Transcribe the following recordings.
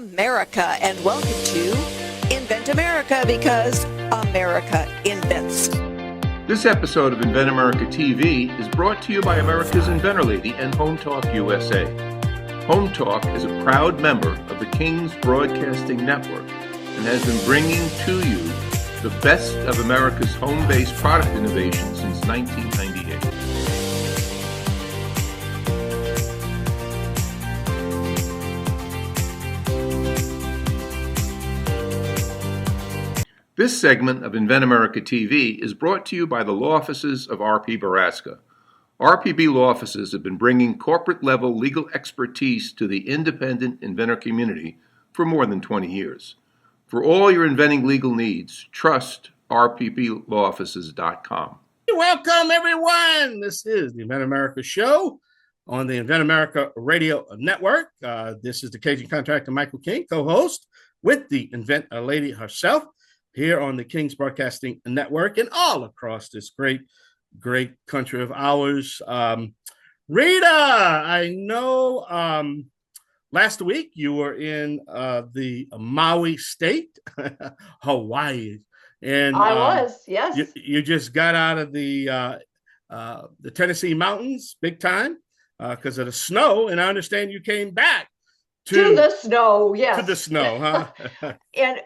America, and welcome to Invent America, because America invents. This episode of Invent America TV is brought to you by America's Inventor Lady and Home Talk USA. Home Talk is a proud member of the King's Broadcasting Network and has been bringing to you the best of America's home-based product innovation since 1998. This segment of Invent America TV is brought to you by the law offices of R.P. Baraska. RPB law offices have been bringing corporate-level legal expertise to the independent inventor community for more than 20 years. For all your inventing legal needs, trust rpblawoffices.com. Welcome, everyone. This is the Invent America show on the Invent America Radio Network. This is the Cajun Contractor, Michael King, co-host with the Invent Lady herself, here on the King's Broadcasting Network and all across this great country of ours. Rita, I know last week you were in the Maui state, Hawaii. And I was, yes. You just got out of the Tennessee mountains big time because of the snow. And I understand you came back to the snow, yes. To the snow, huh? And,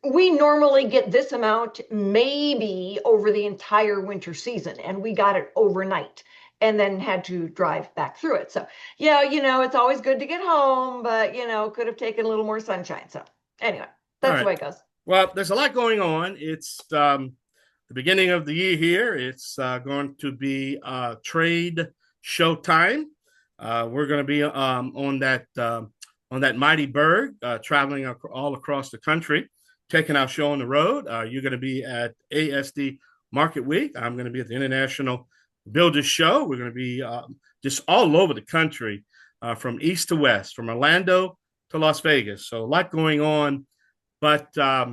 we normally get this amount maybe over the entire winter season, and we got it overnight and then had to drive back through it. So, yeah, it's always good to get home, but, could have taken a little more sunshine. So anyway, that's the way it goes. Well, there's a lot going on. It's the beginning of the year here. It's going to be trade show time. We're going to be on that mighty bird, traveling all across the country, taking our show on the road. You're going to be at ASD Market Week. I'm going to be at the International Builders Show. We're going to be just all over the country, from east to west, from Orlando to Las Vegas. So a lot going on. But I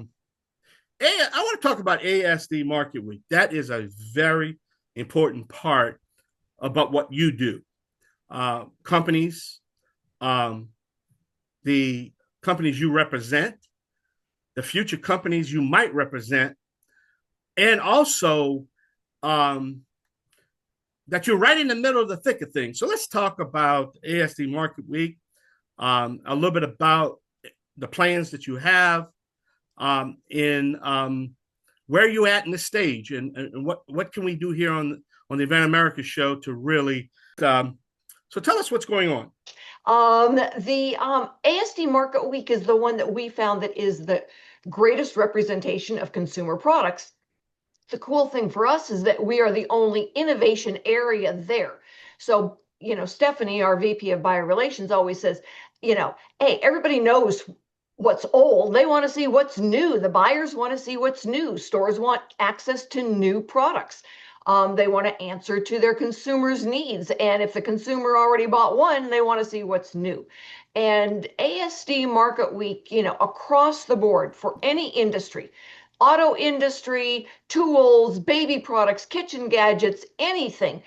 want to talk about ASD Market Week. That is a very important part about what you do. Companies, the companies you represent, the future companies you might represent, and also that you're right in the middle of the thick of things. So let's talk about ASD Market Week, a little bit about the plans that you have, in where you at in the stage, and what can we do here on the Invent America show to really, so tell us what's going on. The ASD Market Week is the one that we found that is the greatest representation of consumer products. The cool thing for us is that we are the only innovation area there. So, Stephanie, our VP of Buyer Relations, always says, hey, everybody knows what's old. They want to see what's new. The buyers want to see what's new. Stores want access to new products. They want to answer to their consumers' needs. And if the consumer already bought one, they want to see what's new. And ASD Market Week, across the board for any industry, auto industry, tools, baby products, kitchen gadgets, anything,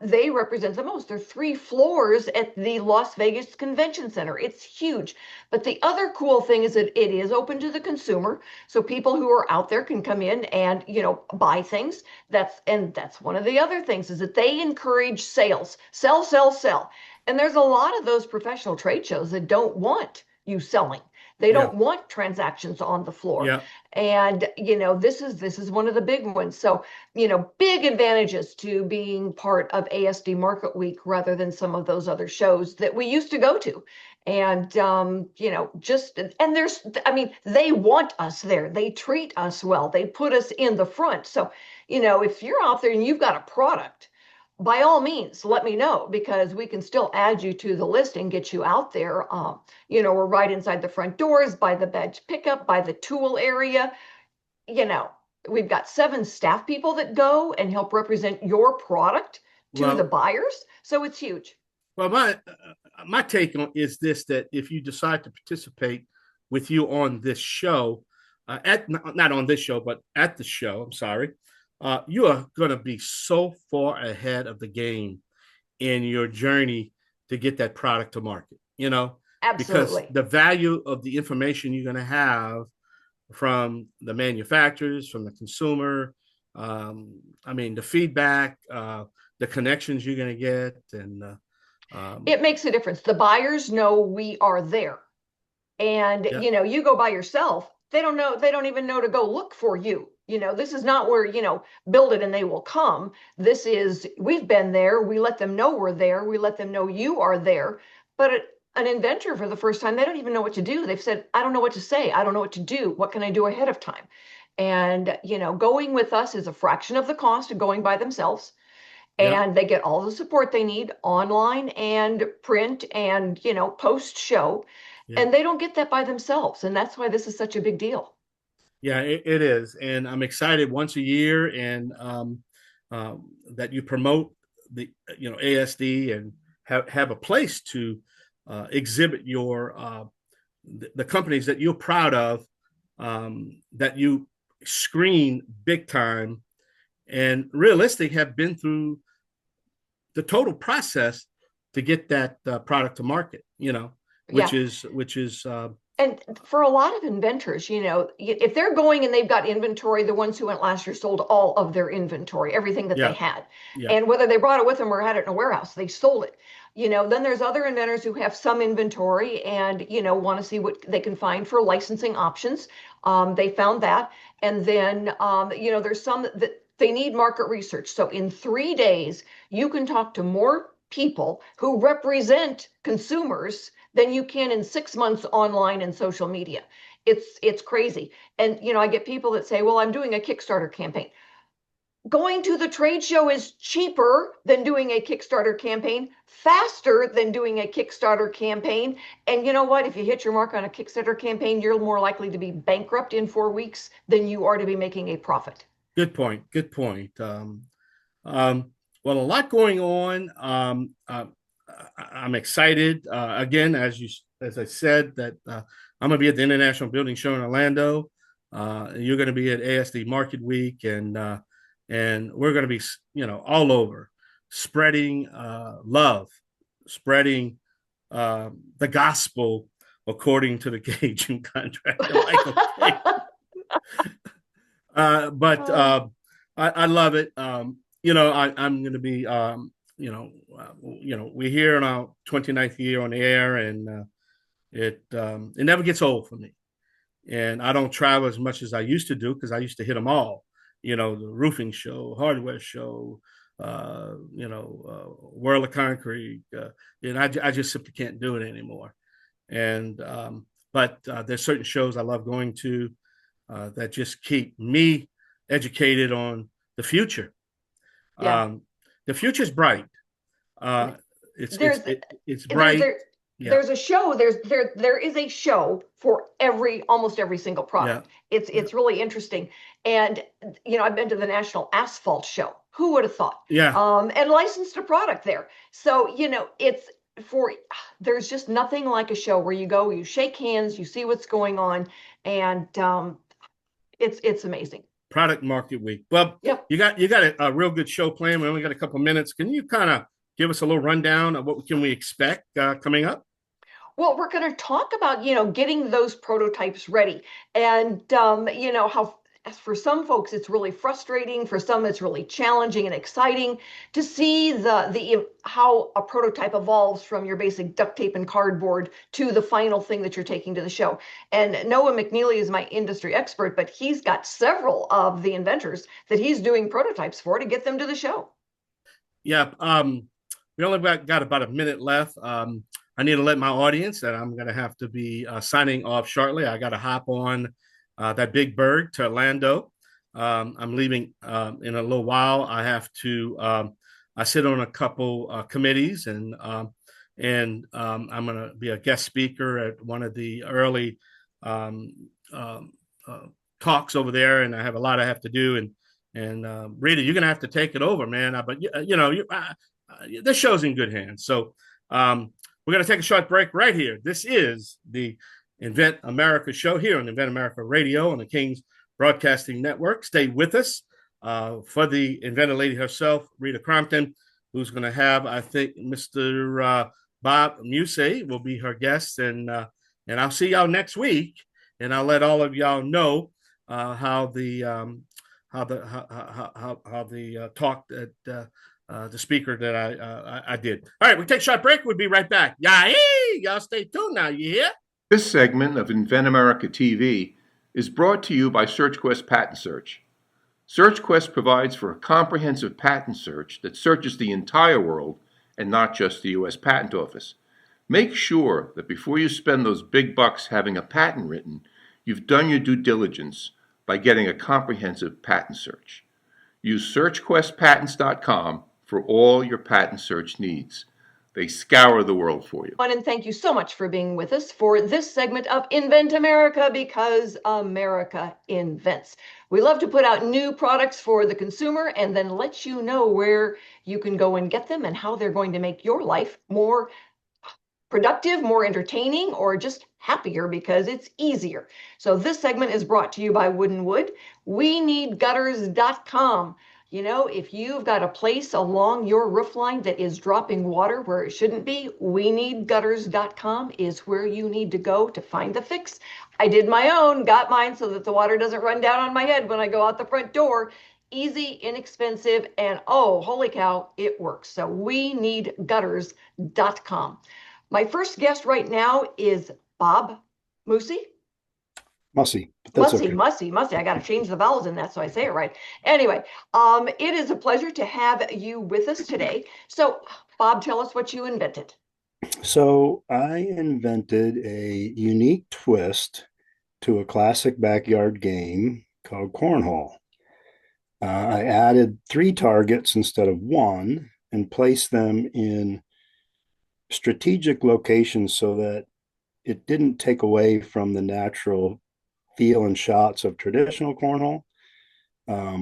they represent the most. There are 3 floors at the Las Vegas Convention Center. It's huge. But the other cool thing is that it is open to the consumer. So people who are out there can come in and, buy things. That's one of the other things, is that they encourage sales. Sell, sell, sell. And there's a lot of those professional trade shows that don't want you selling. They don't want transactions on the floor. Yeah. And, this is one of the big ones. So, big advantages to being part of ASD Market Week rather than some of those other shows that we used to go to. And, they want us there. They treat us well. They put us in the front. So, if you're out there and you've got a product, by all means, let me know, because we can still add you to the list and get you out there. We're right inside the front doors, by the badge pickup, by the tool area. We've got 7 staff people that go and help represent your product to the buyers. So it's huge. Well, my take on is this, that if you decide to participate with you on this show, not on this show, but at the show, I'm sorry, you are going to be so far ahead of the game in your journey to get that product to market. because Absolutely. the value of the information you're going to have from the manufacturers, from the consumer, the feedback, the connections you're going to get, and It makes a difference. The buyers know we are there. And, yeah, you go by yourself, they don't even know to go look for you. This is not where, build it and they will come. This is, we've been there. We let them know we're there. We let them know you are there. But an inventor, for the first time, they don't even know what to do. They've said, I don't know what to say. I don't know what to do. What can I do ahead of time? And, going with us is a fraction of the cost of going by themselves. yeah, And they get all the support they need online and print and, post show. yeah. And they don't get that by themselves. And that's why this is such a big deal. Yeah, it is, and I'm excited once a year, and that you promote the ASD and have a place to exhibit your the companies that you're proud of, that you screen big time, and realistic have been through the total process to get that product to market. Which Yeah. is And for a lot of inventors, if they're going and they've got inventory, the ones who went last year sold all of their inventory, everything that they yeah, had. yeah, And whether they brought it with them or had it in a warehouse, they sold it. Then there's other inventors who have some inventory and, want to see what they can find for licensing options. They found that. And then, there's some that they need market research. So in 3 days, you can talk to more people who represent consumers than you can in 6 months online and social media. It's crazy. And I get people that say, well, I'm doing a Kickstarter campaign. Going to the trade show is cheaper than doing a Kickstarter campaign, faster than doing a Kickstarter campaign. And you know what? If you hit your mark on a Kickstarter campaign, you're more likely to be bankrupt in 4 weeks than you are to be making a profit. good point. Good point. Well, a lot going on. I'm excited. Again, as I said, that I'm going to be at the International Building Show in Orlando. You're going to be at ASD Market Week, and we're going to be, all over, spreading love, spreading the gospel according to the Cajun contractor, Michael. But I love it. I'm going to be, we're here in our 29th year on the air, and it never gets old for me. And I don't travel as much as I used to do because I used to hit them all. The roofing show, hardware show, World of Concrete, and I just simply can't do it anymore. And but there's certain shows I love going to that just keep me educated on the future. Yeah. The future's bright. It's bright. There's a show. There is a show for almost every single product. Yeah. It's really interesting. And I've been to the National Asphalt Show. Who would have thought? Yeah. And licensed a product there. So there's just nothing like a show where you go, you shake hands, you see what's going on, and it's amazing. Product Market Week. Well, yep. You got a real good show planned. We only got a couple of minutes. Can you kind of give us a little rundown of what can we expect coming up? Well, we're going to talk about, getting those prototypes ready, and how for some folks it's really frustrating, for some it's really challenging and exciting to see the how a prototype evolves from your basic duct tape and cardboard to the final thing that you're taking to the show. And Noah McNeely is my industry expert, but he's got several of the inventors that he's doing prototypes for to get them to the show. Yeah, we only got about a minute left. I need to let my audience that I'm going to have to be signing off shortly. I got to hop on that big bird to Orlando. I'm leaving in a little while. I have to. I sit on a couple committees, and I'm going to be a guest speaker at one of the early talks over there, and I have a lot I have to do. And Rita, you're going to have to take it over, man. But this show's in good hands. So we're going to take a short break right here. This is the Invent America show here on Invent America Radio on the King's Broadcasting Network. Stay with us for the inventor lady herself, Rita Crompton, who's going to have, I think, Mr. Bob Mussey will be her guest, and I'll see y'all next week, and I'll let all of y'all know how the talk that the speaker that I did. All right, we take a short break. We'll be right back. Y'all stay tuned now. You hear? This segment of Invent America TV is brought to you by SearchQuest Patent Search. SearchQuest provides for a comprehensive patent search that searches the entire world and not just the U.S. Patent Office. Make sure that before you spend those big bucks having a patent written, you've done your due diligence by getting a comprehensive patent search. Use SearchQuestPatents.com for all your patent search needs. They scour the world for you. And thank you so much for being with us for this segment of Invent America, because America invents. We love to put out new products for the consumer and then let you know where you can go and get them and how they're going to make your life more productive, more entertaining, or just happier because it's easier. So this segment is brought to you by Wooden Wood. WeNeedGutters.com. You know, if you've got a place along your roof line that is dropping water where it shouldn't be, WeNeedGutters.com is where you need to go to find the fix. I did my own, got mine so that the water doesn't run down on my head when I go out the front door. Easy, inexpensive, and oh, holy cow, it works. So WeNeedGutters.com. My first guest right now is Bob Mussey. Mussey. Okay. Mussey. I got to change the vowels in that so I say it right. Anyway, it is a pleasure to have you with us today. So, Bob, tell us what you invented. So I invented a unique twist to a classic backyard game called Cornhole. I added 3 targets instead of 1 and placed them in strategic locations so that it didn't take away from the natural feel and shots of traditional cornhole,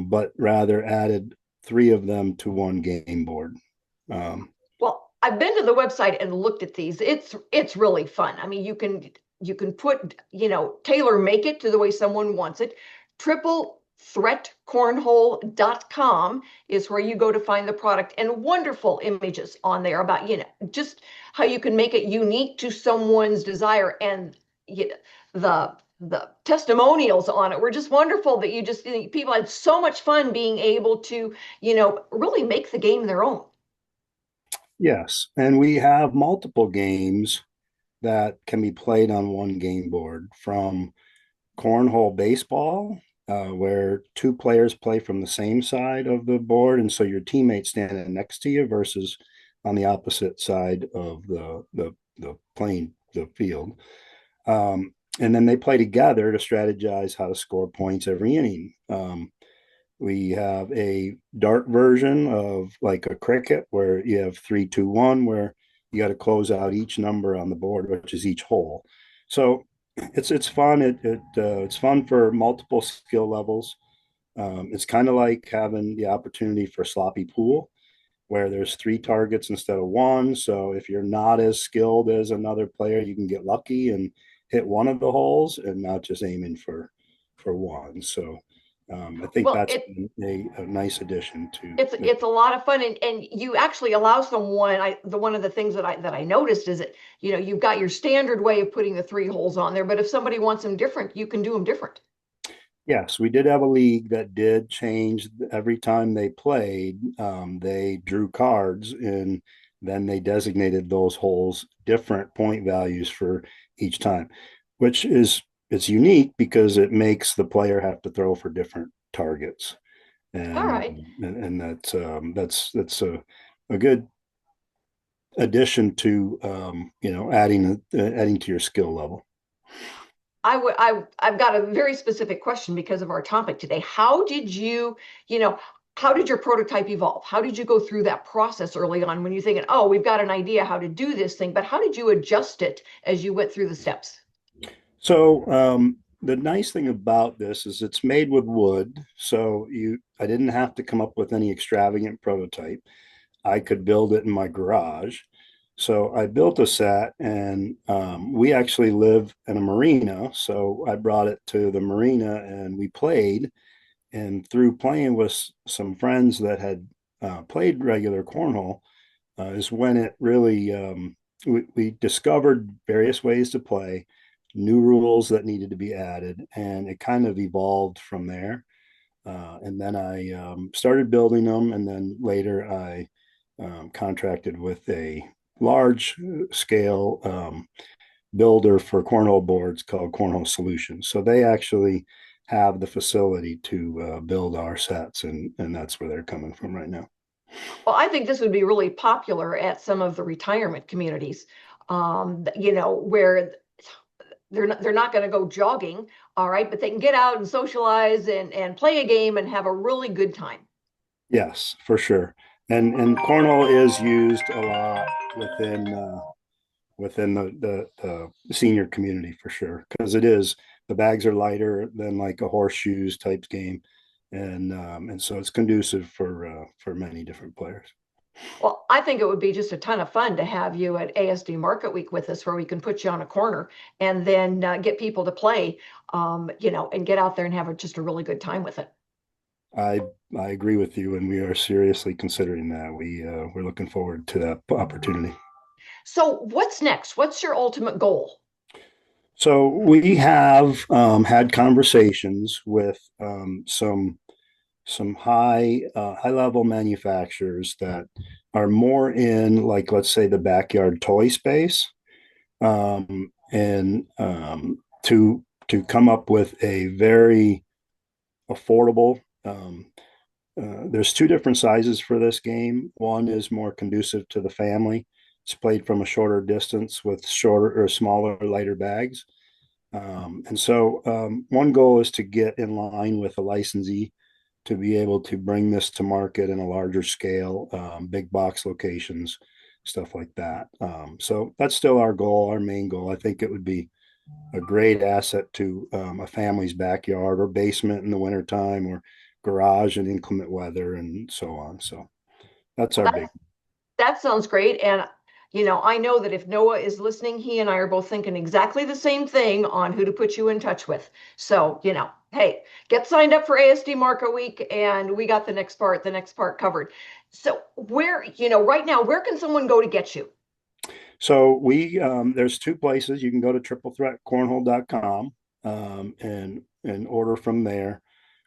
but rather added 3 of them to 1 game board. Well, I've been to the website and looked at these. It's really fun. I mean, you can put, tailor make it to the way someone wants it. TripleThreatCornhole.com is where you go to find the product, and wonderful images on there about, just how you can make it unique to someone's desire. And the testimonials on it were just wonderful, that people had so much fun being able to, really make the game their own. Yes, and we have multiple games that can be played on 1 game board, from Cornhole Baseball, where 2 players play from the same side of the board, and so your teammate's standing next to you versus on the opposite side of the field. And then they play together to strategize how to score points every inning. We have a dart version of like a cricket, where you have 3, 2, 1, where you got to close out each number on the board, which is each hole. So it's fun. It's fun for multiple skill levels. It's kind of like having the opportunity for sloppy pool, where there's 3 targets instead of 1. So if you're not as skilled as another player, you can get lucky and hit one of the holes and not just aiming for 1. So I think that's a nice addition to it's a lot of fun, and you actually allow someone. One of the things that I noticed is that you've got your standard way of putting the 3 holes on there, but if somebody wants them different, you can do them different. Yes, we did have a league that did change every time they played. They drew cards, and then they designated those holes different point values for each time, which it's unique because it makes the player have to throw for different targets. And, all right. And that's a good addition to adding to your skill level. I've got a very specific question because of our topic today. How did your prototype evolve? How did you go through that process early on when you're thinking, oh, we've got an idea how to do this thing, but how did you adjust it as you went through the steps? So the nice thing about this is it's made with wood. So I didn't have to come up with any extravagant prototype. I could build it in my garage. So I built a set, and we actually live in a marina. So I brought it to the marina and we played. And through playing with some friends that had played regular cornhole is when it really we discovered various ways to play, new rules that needed to be added, and it kind of evolved from there. And then I started building them, and then later I contracted with a large scale builder for cornhole boards called Cornhole Solutions. So they actually have the facility to build our sets, and that's where they're coming from right now. Well, I think this would be really popular at some of the retirement communities, where they're not going to go jogging, all right, but they can get out and socialize and play a game and have a really good time. Yes, for sure. And cornhole is used a lot within the senior community for sure, because the bags are lighter than like a horseshoes type game, and so it's conducive for many different players. Well, I think it would be just a ton of fun to have you at ASD Market Week with us, where we can put you on a corner and then get people to play, and get out there and have just a really good time with it. I agree with you, and we are seriously considering that. We're looking forward to that opportunity. So what's next? What's your ultimate goal? So we have had conversations with some high level manufacturers that are more in, like, let's say, the backyard toy space, and to come up with a very affordable. There's two different sizes for this game. One is more conducive to the family. It's played from a shorter distance with shorter or smaller, lighter bags. And so one goal is to get in line with a licensee to be able to bring this to market in a larger scale, big box locations, stuff like that. So that's still our goal, our main goal. I think it would be a great asset to a family's backyard or basement in the wintertime, or garage in inclement weather, and so on. So that's our big. That sounds great. And, I know that if Noah is listening, he and I are both thinking exactly the same thing on who to put you in touch with. So, hey, get signed up for ASD Market Week, and we got the next part covered. So right now, where can someone go to get you? So there's two places. You can go to triplethreatcornhole.com and order from there.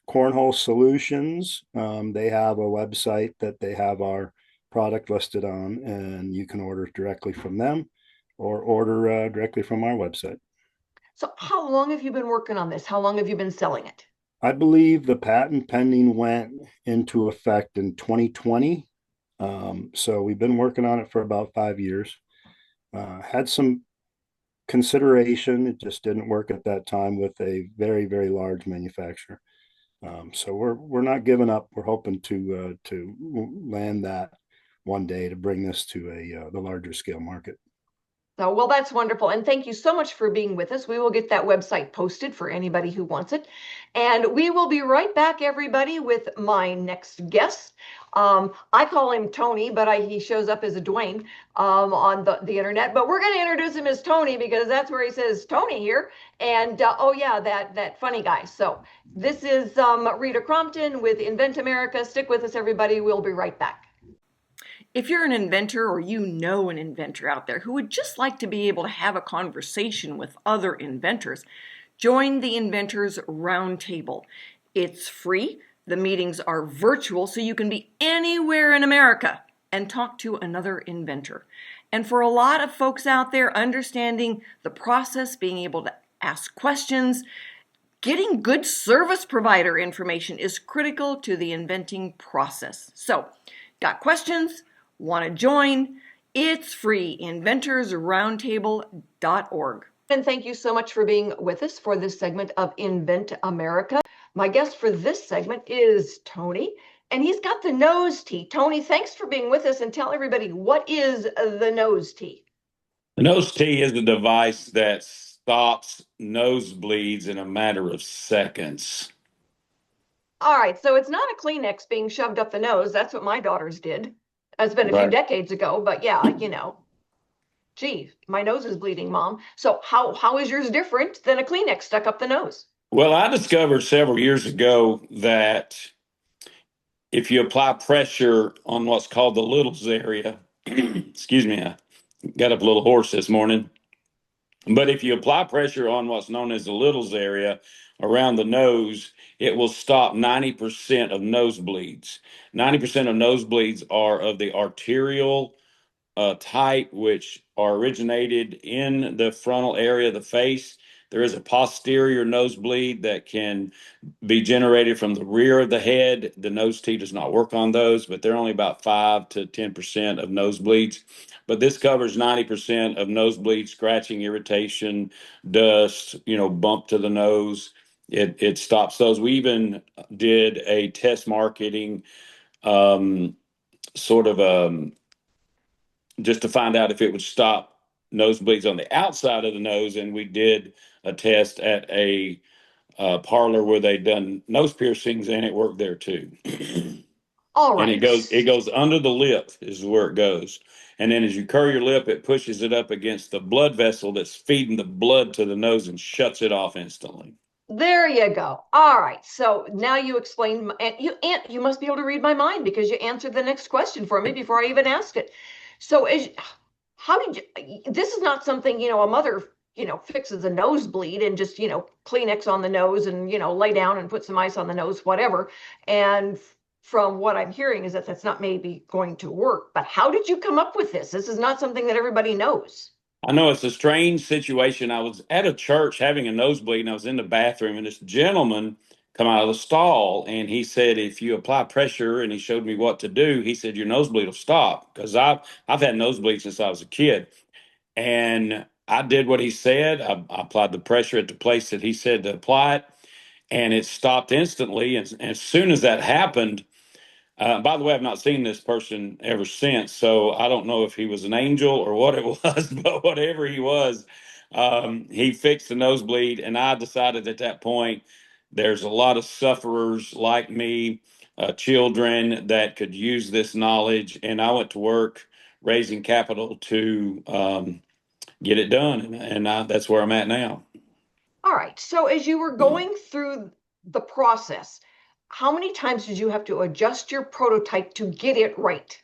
Cornhole Solutions, they have a website that they have our product listed on, and you can order directly from them or order directly from our website. So how long have you been working on this? How long have you been selling it? I believe the patent pending went into effect in 2020. So we've been working on it for about 5 years. Had some consideration. It just didn't work at that time with a very, very large manufacturer. So we're not giving up. We're hoping to land that one day to bring this to the larger scale market. So, well, that's wonderful. And thank you so much for being with us. We will get that website posted for anybody who wants it. And we will be right back, everybody, with my next guest. I call him Tony, but he shows up as a Dwayne on the internet. But we're going to introduce him as Tony because that's where he says Tony here. And oh yeah, that funny guy. So this is Rita Crompton with Invent America. Stick with us, everybody. We'll be right back. If you're an inventor, or an inventor out there who would just like to be able to have a conversation with other inventors, join the Inventors Roundtable. It's free. The meetings are virtual, so you can be anywhere in America and talk to another inventor. And for a lot of folks out there, understanding the process, being able to ask questions, getting good service provider information is critical to the inventing process. So, got questions? Want to join? It's free. inventorsroundtable.org. And thank you so much for being with us for this segment of Invent America. My guest for this segment is Tony, and he's got the nose tee. Tony, thanks for being with us, and tell everybody, what is the nose tee? The nose tee is a device that stops nosebleeds in a matter of seconds. All right, so it's not a Kleenex being shoved up the nose. That's what my daughters did. It's been a few decades ago, but yeah, gee, my nose is bleeding, Mom. So how is yours different than a Kleenex stuck up the nose? Well, I discovered several years ago that if you apply pressure on what's called the littles area, excuse me, got up a little hoarse this morning. But if you apply pressure on what's known as the Little's area around the nose, it will stop 90% of nosebleeds. 90% of nosebleeds are of the arterial type, which are originated in the frontal area of the face. There is a posterior nosebleed that can be generated from the rear of the head. The nose T does not work on those, but they're only about 5 to 10% of nosebleeds. But this covers 90% of nosebleed, scratching, irritation, dust, bump to the nose. It stops those. We even did a test marketing sort of just to find out if it would stop nosebleeds on the outside of the nose. And we did a test at a parlor where they'd done nose piercings, and it worked there too. All And right. it goes under the lip is where it goes. And then as you curl your lip, it pushes it up against the blood vessel that's feeding the blood to the nose and shuts it off instantly. There you go. All right. So now you explained, and you must be able to read my mind because you answered the next question for me before I even asked it. So how did you, this is not something, a mother, fixes a nosebleed and just, Kleenex on the nose and, lay down and put some ice on the nose, whatever. And from what I'm hearing is that that's not maybe going to work. But how did you come up with this? This is not something that everybody knows. I know it's a strange situation. I was at a church having a nosebleed, and I was in the bathroom, and this gentleman come out of the stall, and he said, if you apply pressure, and he showed me what to do, he said, your nosebleed will stop. Because I've had nosebleeds since I was a kid. And I did what he said. I applied the pressure at the place that he said to apply it, and it stopped instantly. And as soon as that happened, by the way, I've not seen this person ever since, so I don't know if he was an angel or what it was, but whatever he was, he fixed the nosebleed. And I decided at that point, there's a lot of sufferers like me, children that could use this knowledge. And I went to work raising capital to get it done. And that's where I'm at now. All right. So as you were going through the process, how many times did you have to adjust your prototype to get it right?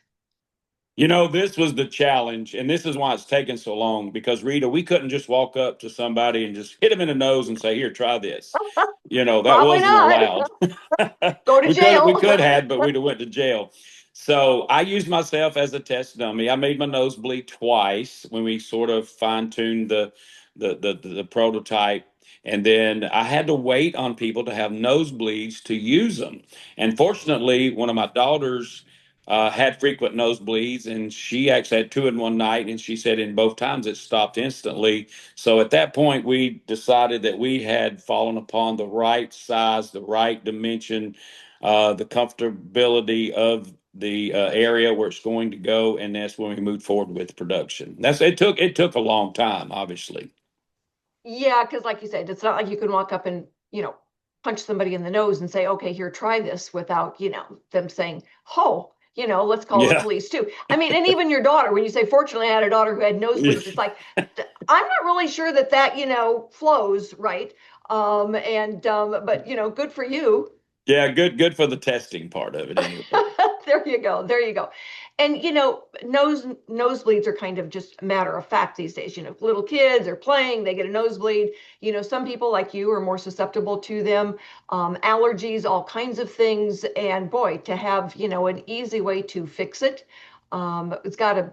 This was the challenge, and this is why it's taken so long, because Rita, we couldn't just walk up to somebody and just hit them in the nose and say, here, try this. That Probably wasn't not. allowed. Go to jail. We could have, but we'd have went to jail. So I used myself as a test dummy. I made my nose bleed twice when we sort of fine-tuned the prototype. And then I had to wait on people to have nosebleeds to use them. And fortunately, one of my daughters had frequent nosebleeds, and she actually had two in one night, and she said in both times it stopped instantly. So at that point, we decided that we had fallen upon the right size, the right dimension, the comfortability of the area where it's going to go, and that's when we moved forward with production. It took a long time, obviously. Yeah, because like you said, it's not like you can walk up and, punch somebody in the nose and say, okay, here, try this without, them saying, oh, let's call the police too. I mean, and even your daughter, when you say, fortunately, I had a daughter who had nosebleeds, it's like, I'm not really sure that, flows right. But, good for you. Yeah, good for the testing part of it anyway. There you go. There you go. And nosebleeds are kind of just a matter of fact these days. Little kids are playing, they get a nosebleed. Some people like you are more susceptible to them, allergies, all kinds of things. And boy, to have an easy way to fix it, it's got to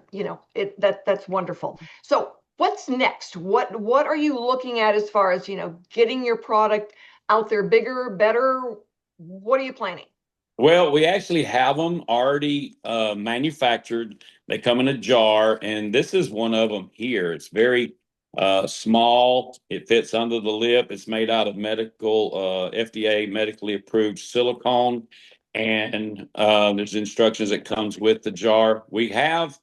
that's wonderful. So what's next? What are you looking at as far as getting your product out there bigger, better? What are you planning? Well, we actually have them already manufactured. They come in a jar, and this is one of them here. It's very small. It fits under the lip. It's made out of FDA medically approved silicone, and there's instructions that comes with the jar. We have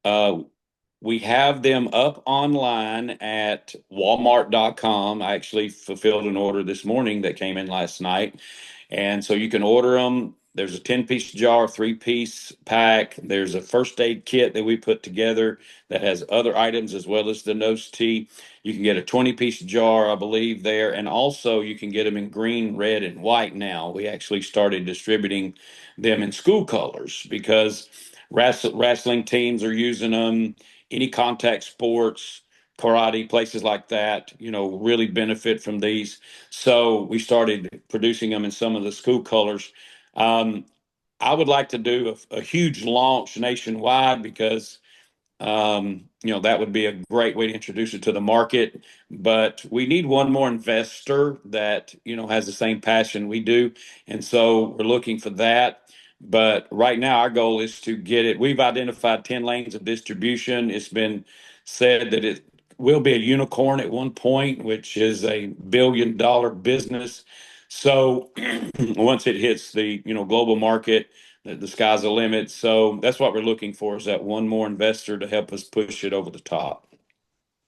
them up online at walmart.com. I actually fulfilled an order this morning that came in last night. And so you can order them. There's a 10-piece jar, 3-piece pack. There's a first aid kit that we put together that has other items as well as the nose tee. You can get a 20-piece jar, I believe, there. And also you can get them in green, red, and white now. We actually started distributing them in school colors because wrestling teams are using them. any contact sports, karate, places like that, really benefit from these. So we started producing them in some of the school colors. I would like to do a huge launch nationwide because that would be a great way to introduce it to the market. But we need one more investor that, has the same passion we do. And so we're looking for that. But right now, our goal is to get it. We've identified 10 lanes of distribution. It's been said that it will be a unicorn at one point, which is a $1 billion business. So once it hits the, global market, the sky's the limit. So that's what we're looking for, is that one more investor to help us push it over the top.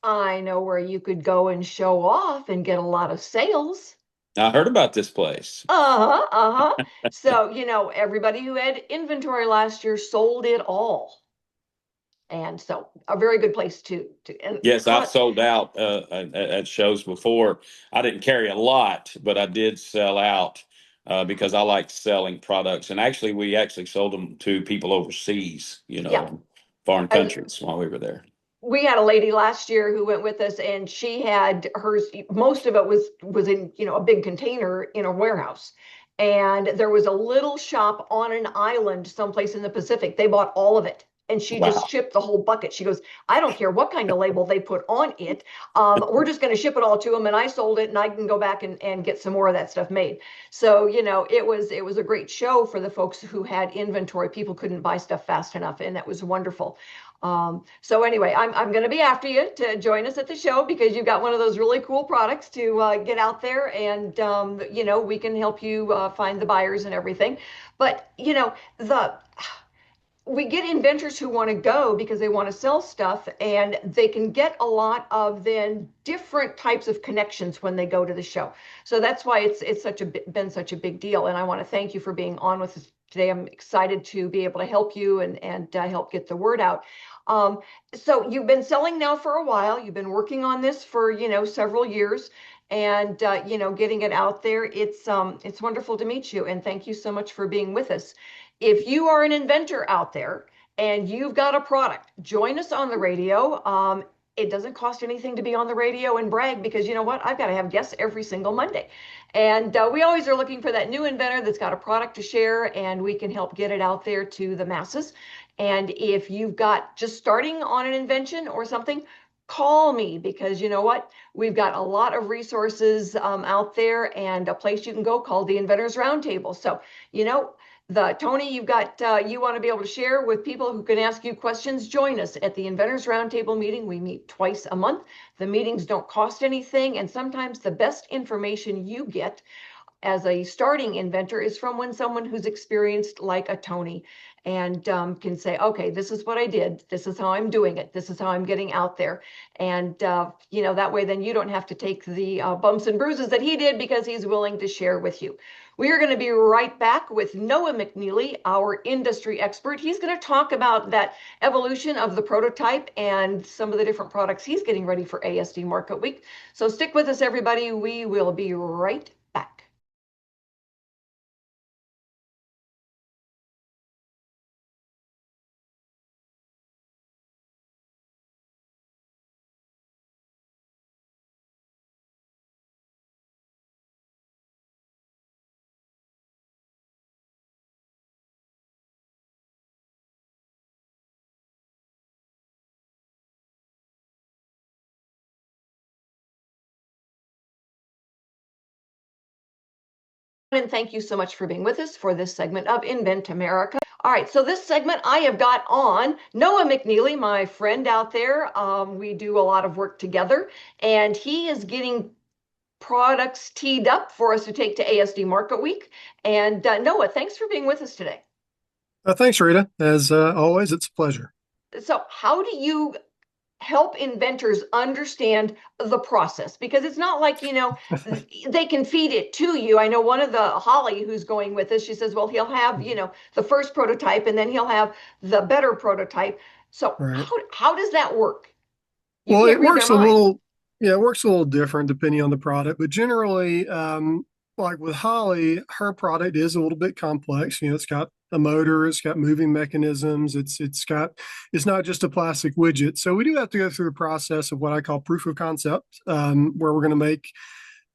I know where you could go and show off and get a lot of sales. I heard about this place. Uh-huh, uh-huh. So, everybody who had inventory last year sold it all. And so a very good place to and Yes, I've sold out at shows before. I didn't carry a lot, but I did sell out because I like selling products. And actually, we actually sold them to people overseas, Yeah. foreign countries while we were there. We had a lady last year who went with us, and she had hers. Most of it was in a big container in a warehouse, and there was a little shop on an island someplace in the Pacific. They bought all of it, and she Wow. just shipped the whole bucket. She goes, I don't care what kind of label they put on it. We're just going to ship it all to them, and I sold it, and I can go back and get some more of that stuff made. So it was a great show for the folks who had inventory. People couldn't buy stuff fast enough, and that was wonderful. So anyway, I'm going to be after you to join us at the show because you've got one of those really cool products to get out there, and we can help you find the buyers and everything. But we get inventors who want to go because they want to sell stuff, and they can get a lot of then different types of connections when they go to the show. So that's why it's been such a big deal. And I want to thank you for being on with us today. I'm excited to be able to help you and help get the word out. So you've been selling now for a while. You've been working on this for several years, and getting it out there. It's wonderful to meet you, and thank you so much for being with us. If you are an inventor out there and you've got a product, join us on the radio. It doesn't cost anything to be on the radio and brag, because you know what? I've got to have guests every single Monday. And we always are looking for that new inventor that's got a product to share, and we can help get it out there to the masses. And if you've got just starting on an invention or something, call me, because you know what? We've got a lot of resources out there, and a place you can go called the Inventors Roundtable. So, Tony, you want to be able to share with people who can ask you questions. Join us at the Inventors Roundtable meeting. We meet twice a month. The meetings don't cost anything, and sometimes the best information you get as a starting inventor is from someone who's experienced, like a Tony, and can say, okay, this is what I did. This is how I'm doing it. This is how I'm getting out there. And, that way, then you don't have to take the bumps and bruises that he did, because he's willing to share with you. We are going to be right back with Noah McNeely, our industry expert. He's going to talk about that evolution of the prototype and some of the different products he's getting ready for ASD Market Week. So stick with us, everybody. We will be right back. And thank you so much for being with us for this segment of Invent America. All right, so this segment I have got on Noah McNeely, my friend out there. We do a lot of work together, and he is getting products teed up for us to take to ASD Market Week. And Noah, thanks for being with us today. Thanks, Rita. As always, it's a pleasure. So how do you help inventors understand the process? Because it's not like, they can feed it to you. I know one of the Holly who's going with us, she says, well, he'll have, the first prototype, and then he'll have the better prototype. So Right. how does that work? Well, it works a little different depending on the product, but generally, like with Holly, her product is a little bit complex. It's got a motor, it's got moving mechanisms, it's not just a plastic widget. So we do have to go through the process of what I call proof of concept, where we're going to make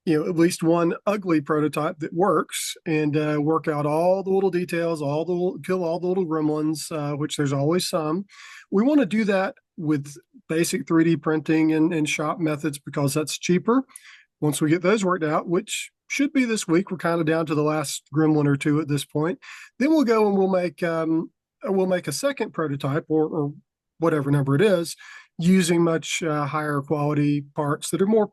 at least one ugly prototype that works, and work out all the little details, kill all the little gremlins, which there's always some. We want to do that with basic 3D printing and shop methods because that's cheaper. Once we get those worked out, which should be this week, we're kind of down to the last gremlin or two at this point. Then we'll go and we'll make a second prototype or whatever number it is, using much higher quality parts that are more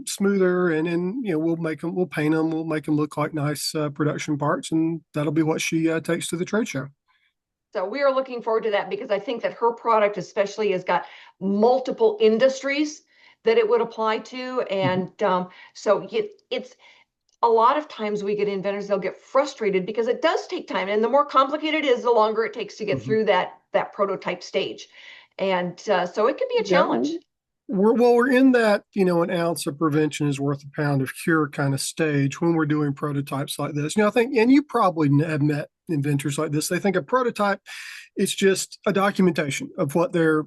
smoother, and we'll paint them, we'll make them look like nice production parts, and that'll be what she takes to the trade show. So we are looking forward to that, because I think that her product especially has got multiple industries that it would apply to. And so it's a lot of times we get inventors, they'll get frustrated because it does take time. And the more complicated it is, the longer it takes to get through that prototype stage. And so it can be a challenge. We're in that, an ounce of prevention is worth a pound of cure kind of stage when we're doing prototypes like this. I think, and you probably have met inventors like this, they think a prototype is just a documentation of what their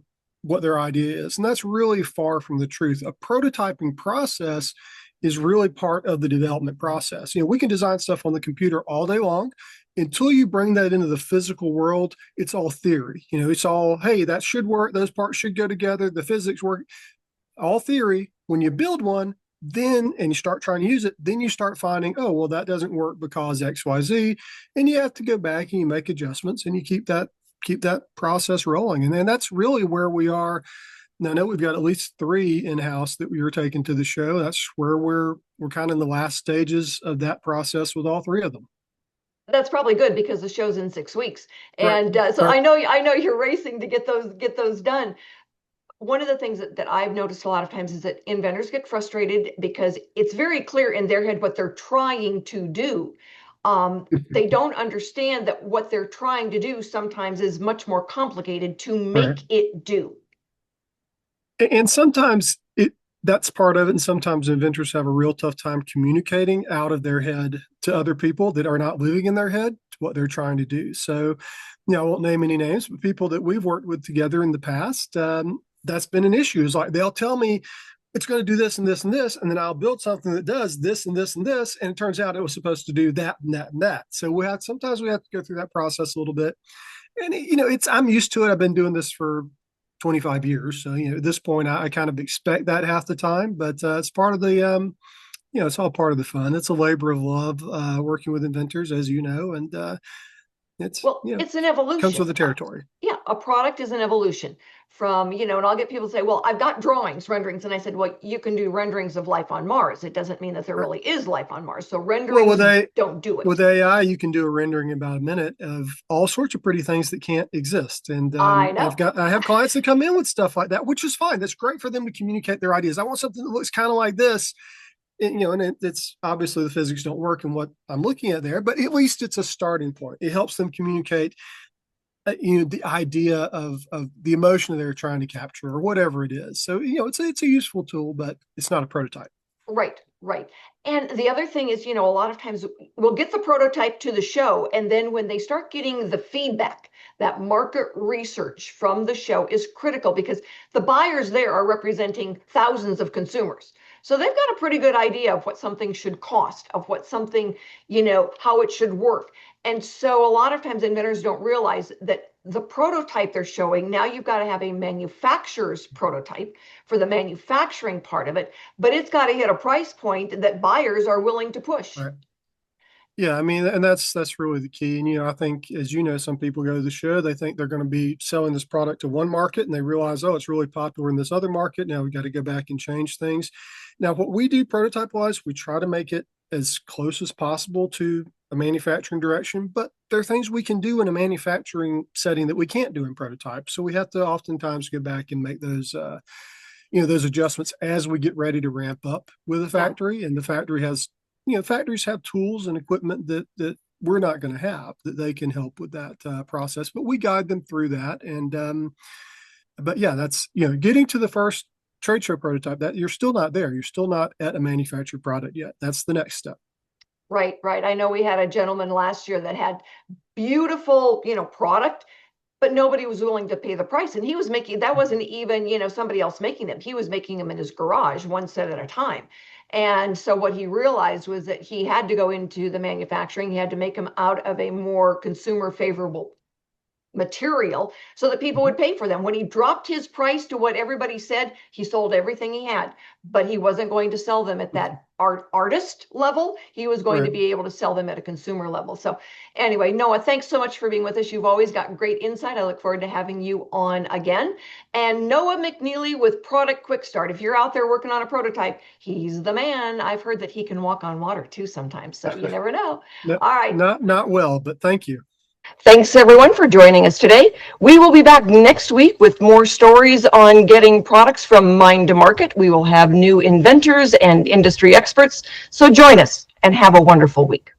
idea is. And that's really far from the truth. A prototyping process is really part of the development process. We can design stuff on the computer all day long. Until you bring that into the physical world, it's all theory. It's all, hey, that should work. Those parts should go together. The physics work. All theory. When you build one, and you start trying to use it, then you start finding, oh, well, that doesn't work because X, Y, Z. And you have to go back and you make adjustments, and you keep that process rolling. And then that's really where we are. Now, I know we've got at least 3 in-house that we were taking to the show. That's where we're kind of in the last stages of that process with all 3 of them. That's probably good, because the show's in 6 weeks. And right. So right. I know you're racing to get those done. One of the things that I've noticed a lot of times is that inventors get frustrated because it's very clear in their head what they're trying to do. They don't understand that what they're trying to do sometimes is much more complicated to make it do. And sometimes that's part of it. And sometimes inventors have a real tough time communicating out of their head to other people that are not living in their head what they're trying to do. So, I won't name any names, but people that we've worked with together in the past, that's been an issue. It's like they'll tell me it's going to do this and this and this, and then I'll build something that does this and this and this, and it turns out it was supposed to do that and that and that. So sometimes we have to go through that process a little bit. And I'm used to it. I've been doing this for 25 years. So, at this point, I kind of expect that half the time, but it's part of the, it's all part of the fun. It's a labor of love, working with inventors, as you know, and it's an evolution. Comes with the territory. Yeah, a product is an evolution from, and I'll get people to say, well, I've got renderings. And I said, well, you can do renderings of life on Mars. It doesn't mean that there really is life on Mars. So renderings don't do it. With AI, you can do a rendering in about a minute of all sorts of pretty things that can't exist. And I know. I have clients that come in with stuff like that, which is fine. That's great for them to communicate their ideas. I want something that looks kind of like this. And it's obviously the physics don't work in what I'm looking at there, but at least it's a starting point. It helps them communicate, the idea of the emotion they're trying to capture or whatever it is. So, it's a useful tool, but it's not a prototype. Right. And the other thing is, a lot of times we'll get the prototype to the show, and then when they start getting the feedback, that market research from the show is critical, because the buyers there are representing thousands of consumers. So they've got a pretty good idea of what something should cost, of what something, how it should work. And so a lot of times inventors don't realize that the prototype they're showing, now you've got to have a manufacturer's prototype for the manufacturing part of it, but it's got to hit a price point that buyers are willing to push. Right. Yeah, and that's really the key. And, I think, as some people go to the show, they think they're going to be selling this product to one market, and they realize, oh, it's really popular in this other market. Now we've got to go back and change things. Now, what we do prototype-wise, we try to make it as close as possible to a manufacturing direction, but there are things we can do in a manufacturing setting that we can't do in prototype. So we have to oftentimes go back and make those, those adjustments as we get ready to ramp up with a factory. And the factory has, factories have tools and equipment that we're not going to have, that they can help with that process, but we guide them through that. And, but yeah, that's, getting to the first trade show prototype, that you're still not there. You're still not at a manufactured product yet. That's the next step. Right, right. I know we had a gentleman last year that had beautiful, product, but nobody was willing to pay the price. And he was making, that wasn't even, somebody else making them. He was making them in his garage, one set at a time. And so what he realized was that he had to go into the manufacturing. He had to make them out of a more consumer favorable material so that people would pay for them. When he dropped his price to what everybody said, he sold everything he had, but he wasn't going to sell them at that artist level. He was going to be able to sell them at a consumer level. So anyway, Noah, thanks so much for being with us. You've always got great insight. I look forward to having you on again. And Noah McNeely with Product Quick Start. If you're out there working on a prototype, he's the man. I've heard that he can walk on water too sometimes, so you never know. All right. Not well, but thank you. Thanks everyone for joining us today. We will be back next week with more stories on getting products from mind to market. We will have new inventors and industry experts. So join us and have a wonderful week.